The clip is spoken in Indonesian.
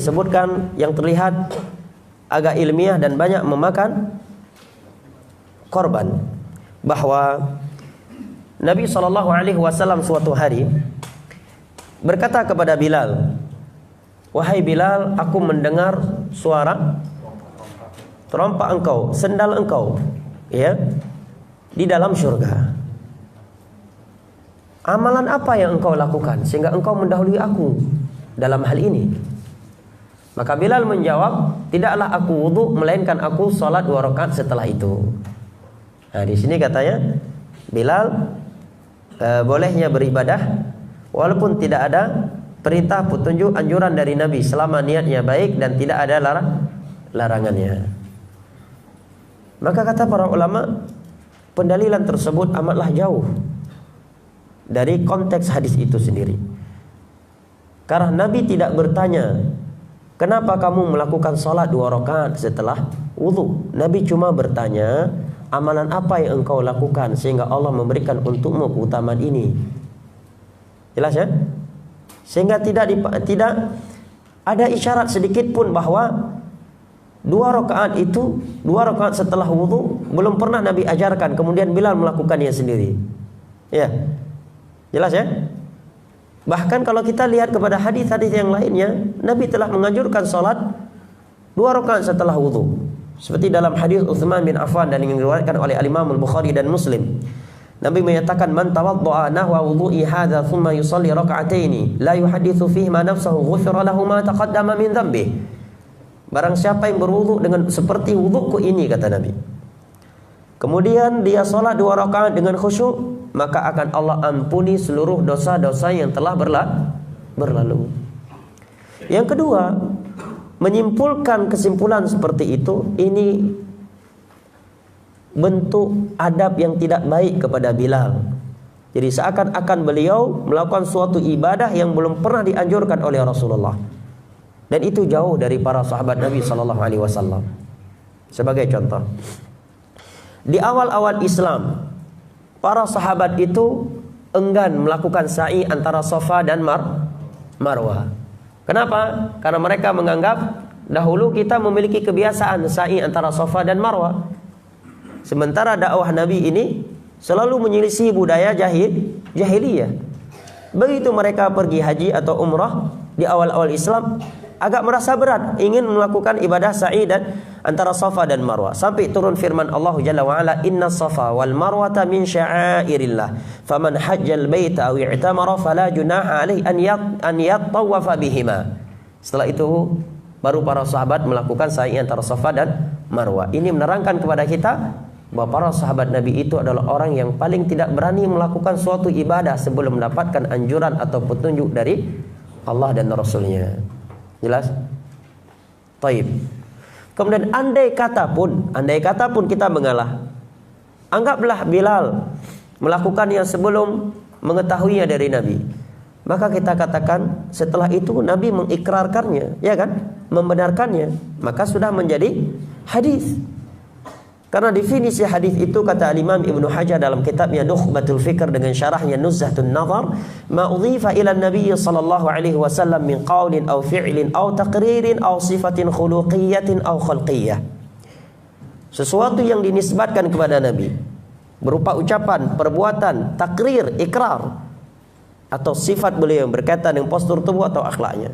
disebutkan yang terlihat agak ilmiah dan banyak memakan korban, bahwa Nabi SAW suatu hari berkata kepada Bilal, "Wahai Bilal, aku mendengar suara terompak engkau, sendal engkau, ya, di dalam surga. Amalan apa yang engkau lakukan sehingga engkau mendahului aku dalam hal ini?" Maka Bilal menjawab, "Tidaklah aku wudu, melainkan aku sholat 2 rakaat setelah itu." Nah, di sini katanya Bilal bolehnya beribadah walaupun tidak ada perintah, petunjuk, anjuran dari Nabi, selama niatnya baik dan tidak ada larangannya. Maka kata para ulama, pendalilan tersebut amatlah jauh dari konteks hadis itu sendiri. Karena Nabi tidak bertanya, "Kenapa kamu melakukan sholat 2 rakaat setelah wudu?" Nabi cuma bertanya, "Amalan apa yang engkau lakukan sehingga Allah memberikan untukmu keutamaan ini?" Jelas ya? Sehingga tidak ada isyarat sedikit pun bahwa 2 rakaat itu, 2 rakaat setelah wudu belum pernah Nabi ajarkan, kemudian Bilal melakukannya sendiri. Ya, jelas ya? Bahkan kalau kita lihat kepada hadis-hadis yang lainnya, Nabi telah menganjurkan salat 2 rakaat setelah wudu. Seperti dalam hadis Utsman bin Affan dan yang diriwayatkan oleh Imam Al-Bukhari dan Muslim. Nabi menyatakan, "Man tawadda'a nahwa wudu'i hadza thumma yusalli raka'ataini la yuhadditsu fihi ma nafsuhu ghufira lahu ma taqaddama min dhanbihi." Barang siapa yang berwudu dengan seperti wuduku ini, kata Nabi, kemudian dia salat 2 rakaat dengan khusyuk, maka akan Allah ampuni seluruh dosa-dosa yang telah berlalu. Yang kedua, menyimpulkan kesimpulan seperti itu, ini bentuk adab yang tidak baik kepada Bilal. Jadi seakan-akan beliau melakukan suatu ibadah yang belum pernah dianjurkan oleh Rasulullah. Dan itu jauh dari para sahabat Nabi SAW. Sebagai contoh, di awal-awal Islam, para sahabat itu enggan melakukan sa'i antara Safa dan Marwah. Kenapa? Karena mereka menganggap dahulu kita memiliki kebiasaan sa'i antara Safa dan Marwah. Sementara dakwah Nabi ini selalu menyelisih budaya jahiliyah. Begitu mereka pergi haji atau umrah di awal-awal Islam, agak merasa berat ingin melakukan ibadah sa'i dan antara Safa dan Marwah, sampai turun firman Allah Jalla wa Ala, "Inna Safa wal Marwata min sya'airillah, faman hajjal baita aw i'tamara fala junaha alaihi an yattawafa bihima." Setelah itu baru para sahabat melakukan sa'i antara Safa dan Marwah. Ini menerangkan kepada kita bahwa para sahabat Nabi itu adalah orang yang paling tidak berani melakukan suatu ibadah sebelum mendapatkan anjuran atau petunjuk dari Allah dan Rasulnya. Jelas? Taib. Kemudian andai kata pun kita mengalah, anggaplah Bilal melakukannya sebelum mengetahuinya dari Nabi, maka kita katakan setelah itu Nabi mengikrarkannya, ya kan, membenarkannya, maka sudah menjadi hadis. Karena definisi hadis itu, kata Imam Ibnu Hajar dalam kitabnya Nukhbatul Fikr dengan syarahnya Nuzhatun Nazar, ma udhifa ila Nabi sallallahu alaihi wasallam min qaulin aw fi'lin aw taqririn aw sifatin khuluqiyatin aw khalqiyyah. Sesuatu yang dinisbatkan kepada Nabi berupa ucapan, perbuatan, takrir, ikrar, atau sifat beliau yang berkaitan dengan postur tubuh atau akhlaknya.